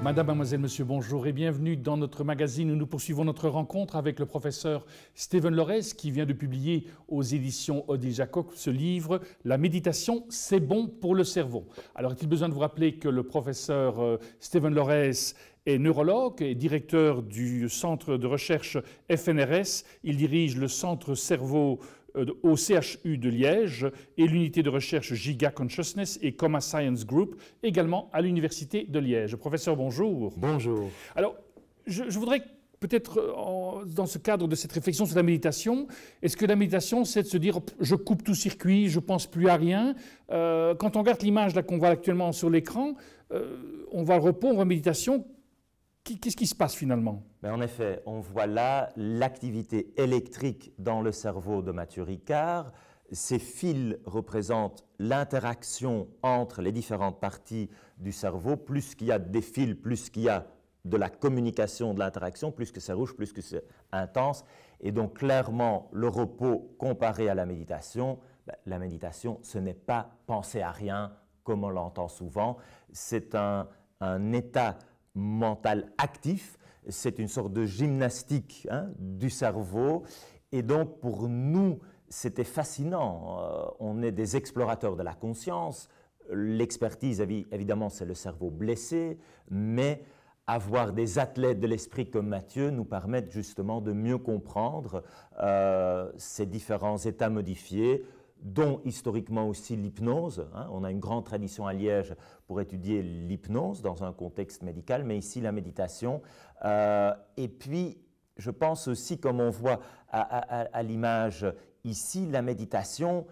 Madame, mademoiselle, monsieur, bonjour et bienvenue dans notre magazine où nous poursuivons notre rencontre avec le professeur Steven Lorez qui vient de publier aux éditions Odile Jacob ce livre « La méditation, c'est bon pour le cerveau ». Alors, est-il besoin de vous rappeler que le professeur Steven Lorez est neurologue et directeur du centre de recherche FNRS. Il dirige le centre cerveau au CHU de Liège et l'unité de recherche Giga Consciousness et Coma Science Group, également à l'université de Liège. Professeur, bonjour. Bonjour. Alors, je voudrais peut-être, dans ce cadre de cette réflexion sur la méditation, est-ce que la méditation, c'est de se dire « je coupe tout circuit, je ne pense plus à rien ». Quand on regarde l'image qu'on voit actuellement sur l'écran, on voit le repos, on voit la méditation. Qu'est-ce qui se passe finalement? En effet, on voit là l'activité électrique dans le cerveau de Mathieu Ricard. Ces fils représentent l'interaction entre les différentes parties du cerveau. Plus qu'il y a des fils, plus qu'il y a de la communication, de l'interaction, plus que c'est rouge, plus que c'est intense. Et donc clairement, le repos comparé à la méditation, ce n'est pas penser à rien comme on l'entend souvent. C'est un état mental actif, c'est une sorte de gymnastique du cerveau. Et donc pour nous, c'était fascinant. On est des explorateurs de la conscience. L'expertise, évidemment, c'est le cerveau blessé, mais avoir des athlètes de l'esprit comme Mathieu nous permettent justement de mieux comprendre ces différents états modifiés, dont historiquement aussi l'hypnose. On a une grande tradition à Liège pour étudier l'hypnose dans un contexte médical, mais ici la méditation. Et puis, je pense aussi, comme on voit à l'image ici, la méditation,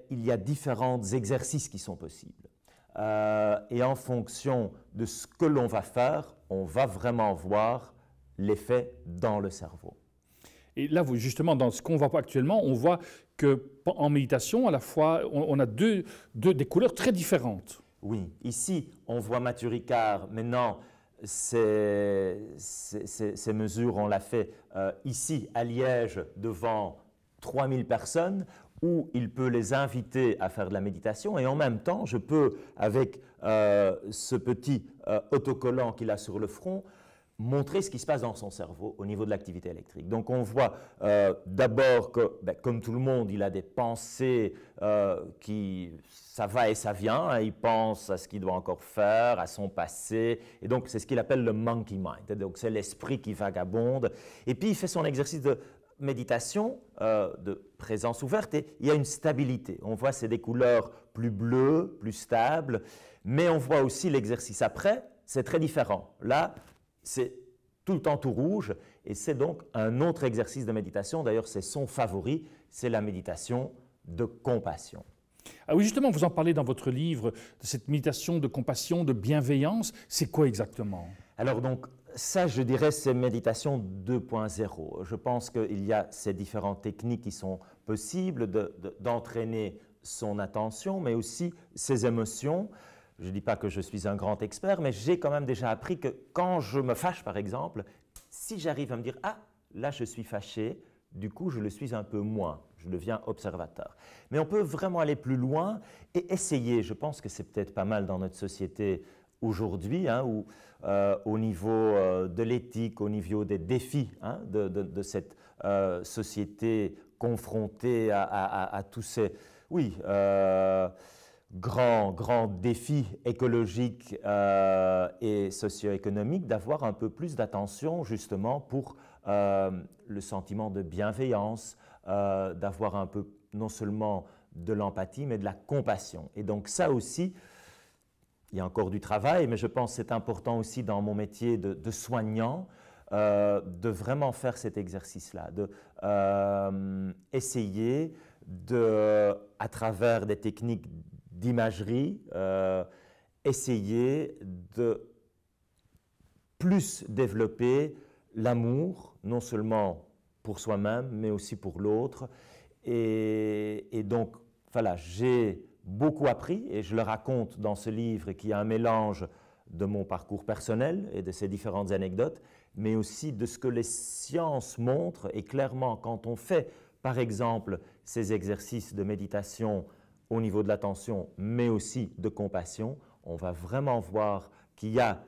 il y a différents exercices qui sont possibles. Et en fonction de ce que l'on va faire, on va vraiment voir l'effet dans le cerveau. Et là, justement, dans ce qu'on voit actuellement, on voit qu'en méditation, à la fois, on a des couleurs très différentes. Oui, ici, on voit Mathieu Ricard. Maintenant, ces mesures, on l'a fait ici, à Liège, devant 3000 personnes, où il peut les inviter à faire de la méditation. Et en même temps, je peux, avec ce petit autocollant qu'il a sur le front, montrer ce qui se passe dans son cerveau au niveau de l'activité électrique. Donc on voit d'abord que, comme tout le monde, il a des pensées ça va et ça vient. Il pense à ce qu'il doit encore faire, à son passé. Et donc c'est ce qu'il appelle le monkey mind. Donc c'est l'esprit qui vagabonde. Et puis il fait son exercice de méditation, de présence ouverte, et il y a une stabilité. On voit c'est des couleurs plus bleues, plus stables, mais on voit aussi l'exercice après, c'est très différent. Là, c'est tout le temps tout rouge et c'est donc un autre exercice de méditation. D'ailleurs, c'est son favori, c'est la méditation de compassion. Ah oui, justement, vous en parlez dans votre livre, de cette méditation de compassion, de bienveillance. C'est quoi exactement? Alors donc, ça, je dirais, c'est méditation 2.0. Je pense qu'il y a ces différentes techniques qui sont possibles d'entraîner son attention, mais aussi ses émotions. Je ne dis pas que je suis un grand expert, mais j'ai quand même déjà appris que quand je me fâche, par exemple, si j'arrive à me dire « Ah, là, je suis fâché », du coup, je le suis un peu moins. Je deviens observateur. Mais on peut vraiment aller plus loin et essayer. Je pense que c'est peut-être pas mal dans notre société aujourd'hui, où au niveau de l'éthique, au niveau des défis de cette société confrontée à tous ces... Oui, grands défis écologiques et socio-économiques, d'avoir un peu plus d'attention justement pour le sentiment de bienveillance, d'avoir un peu non seulement de l'empathie mais de la compassion. Et donc ça aussi, il y a encore du travail, mais je pense que c'est important aussi dans mon métier de soignant, de vraiment faire cet exercice-là, d'essayer à travers des techniques d'imagerie, essayer de plus développer l'amour, non seulement pour soi-même, mais aussi pour l'autre. Et donc, voilà, j'ai beaucoup appris, et je le raconte dans ce livre qui est un mélange de mon parcours personnel et de ces différentes anecdotes, mais aussi de ce que les sciences montrent. Et clairement, quand on fait, par exemple, ces exercices de méditation au niveau de l'attention, mais aussi de compassion, on va vraiment voir qu'il y a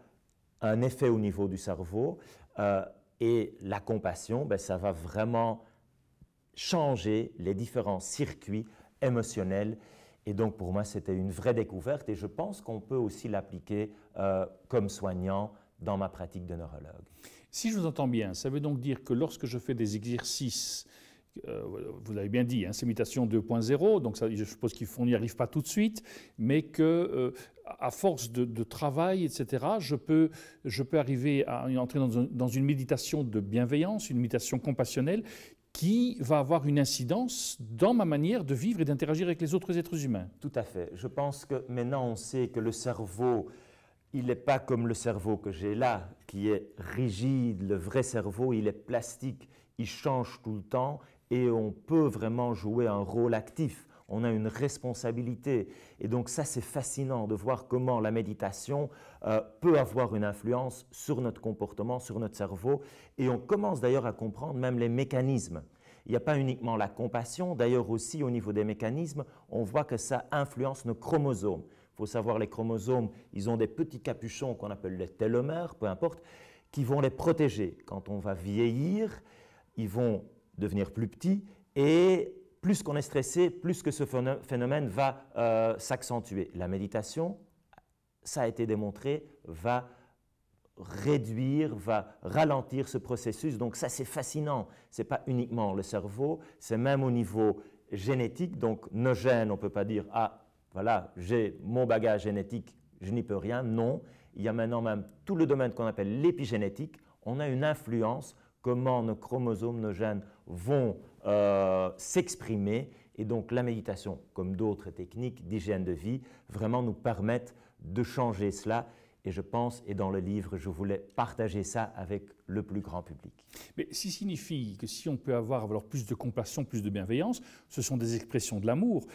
un effet au niveau du cerveau. Et la compassion, ben, ça va vraiment changer les différents circuits émotionnels. Et donc, pour moi, c'était une vraie découverte. Et je pense qu'on peut aussi l'appliquer comme soignant dans ma pratique de neurologue. Si je vous entends bien, ça veut donc dire que lorsque je fais des exercices, vous l'avez bien dit, hein, c'est méditation 2.0, donc ça, je suppose qu'on n'y arrive pas tout de suite, mais que à force de travail, etc., je peux arriver à entrer dans une méditation de bienveillance, une méditation compassionnelle, qui va avoir une incidence dans ma manière de vivre et d'interagir avec les autres êtres humains. Tout à fait. Je pense que maintenant, on sait que le cerveau, il n'est pas comme le cerveau que j'ai là, qui est rigide. Le vrai cerveau, il est plastique, il change tout le temps et on peut vraiment jouer un rôle actif. On a une responsabilité. Et donc ça, c'est fascinant de voir comment la méditation peut avoir une influence sur notre comportement, sur notre cerveau. Et on commence d'ailleurs à comprendre même les mécanismes. Il n'y a pas uniquement la compassion, d'ailleurs aussi au niveau des mécanismes, on voit que ça influence nos chromosomes. Il faut savoir, les chromosomes, ils ont des petits capuchons qu'on appelle les télomères, peu importe, qui vont les protéger. Quand on va vieillir, ils vont devenir plus petits et plus qu'on est stressé, plus que ce phénomène va s'accentuer. La méditation, ça a été démontré, va réduire, va ralentir ce processus. Donc ça, c'est fascinant. Ce n'est pas uniquement le cerveau, c'est même au niveau génétique. Donc nos gènes, on ne peut pas dire « Ah, voilà, j'ai mon bagage génétique, je n'y peux rien ». Non, il y a maintenant même tout le domaine qu'on appelle l'épigénétique. On a une influence, comment nos chromosomes, nos gènes vont s'exprimer. Et donc la méditation, comme d'autres techniques d'hygiène de vie, vraiment nous permettent de changer cela. Et je pense, et dans le livre, je voulais partager ça avec le plus grand public. Mais ça signifie que si on peut avoir alors plus de compassion, plus de bienveillance, ce sont des expressions de l'amour.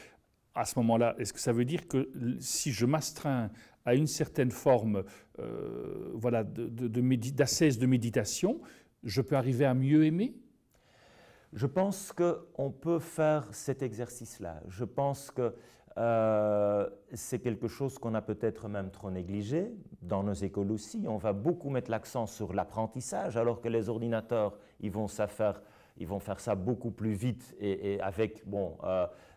À ce moment-là, est-ce que ça veut dire que si je m'astreins à une certaine forme voilà, d'ascèse de méditation, je peux arriver à mieux aimer? Je pense qu'on peut faire cet exercice-là. Je pense que c'est quelque chose qu'on a peut-être même trop négligé. Dans nos écoles aussi, on va beaucoup mettre l'accent sur l'apprentissage, alors que les ordinateurs, ils vont faire ça beaucoup plus vite et avec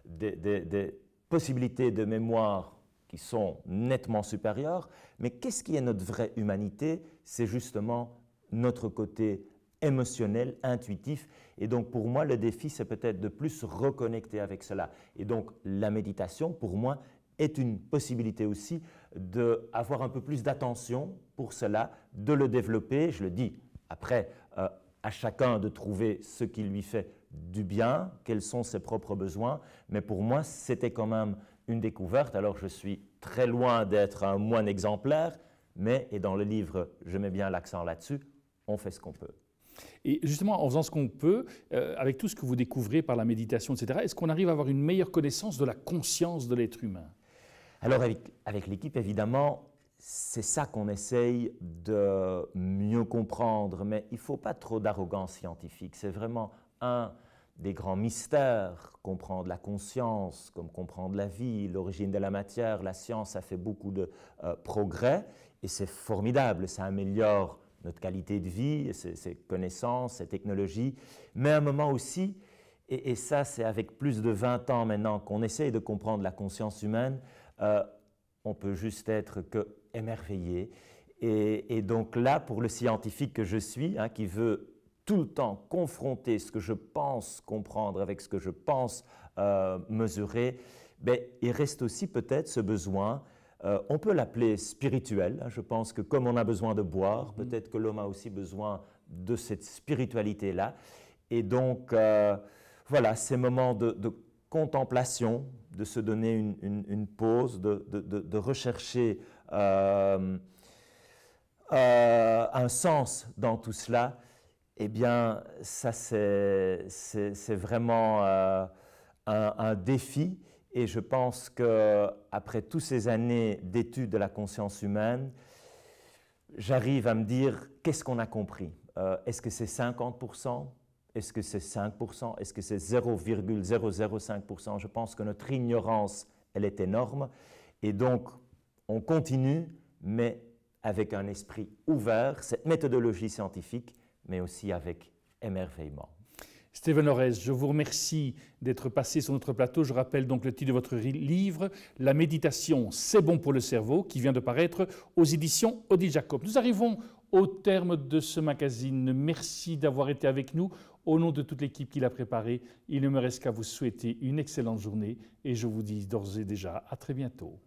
des possibilités de mémoire qui sont nettement supérieures. Mais qu'est-ce qui est notre vraie humanité? C'est justement notre côté émotionnel, intuitif. Et donc, pour moi, le défi, c'est peut-être de plus se reconnecter avec cela. Et donc, la méditation, pour moi, est une possibilité aussi d'avoir un peu plus d'attention pour cela, de le développer. Je le dis, après, à chacun de trouver ce qui lui fait du bien, quels sont ses propres besoins. Mais pour moi, c'était quand même une découverte. Alors, je suis très loin d'être un moine exemplaire, mais, et dans le livre, je mets bien l'accent là-dessus, on fait ce qu'on peut. Et justement, en faisant ce qu'on peut, avec tout ce que vous découvrez par la méditation, etc., est-ce qu'on arrive à avoir une meilleure connaissance de la conscience de l'être humain? Alors, avec l'équipe, évidemment, c'est ça qu'on essaye de mieux comprendre, mais il ne faut pas trop d'arrogance scientifique. C'est vraiment un des grands mystères, comprendre la conscience, comme comprendre la vie, l'origine de la matière. La science a fait beaucoup de progrès et c'est formidable, ça améliore notre qualité de vie, ses connaissances, ses technologies, mais à un moment aussi, et ça c'est avec plus de 20 ans maintenant qu'on essaye de comprendre la conscience humaine, on peut juste être que émerveillé. Et donc là, pour le scientifique que je suis, hein, qui veut tout le temps confronter ce que je pense comprendre avec ce que je pense mesurer, ben, il reste aussi peut-être ce besoin. On peut l'appeler spirituel. Hein. Je pense que comme on a besoin de boire, peut-être que l'homme a aussi besoin de cette spiritualité-là. Et donc, voilà, ces moments de contemplation, de se donner une pause, de rechercher un sens dans tout cela, eh bien, ça, c'est vraiment un défi. Et je pense qu'après toutes ces années d'études de la conscience humaine, j'arrive à me dire qu'est-ce qu'on a compris. Est-ce que c'est 50%? Est-ce que c'est 5%? Est-ce que c'est 0,005%? Je pense que notre ignorance, elle est énorme. Et donc, on continue, mais avec un esprit ouvert, cette méthodologie scientifique, mais aussi avec émerveillement. Steven Lorez, je vous remercie d'être passé sur notre plateau. Je rappelle donc le titre de votre livre, La méditation, c'est bon pour le cerveau, qui vient de paraître aux éditions Odile Jacob. Nous arrivons au terme de ce magazine. Merci d'avoir été avec nous. Au nom de toute l'équipe qui l'a préparé, il ne me reste qu'à vous souhaiter une excellente journée et je vous dis d'ores et déjà à très bientôt.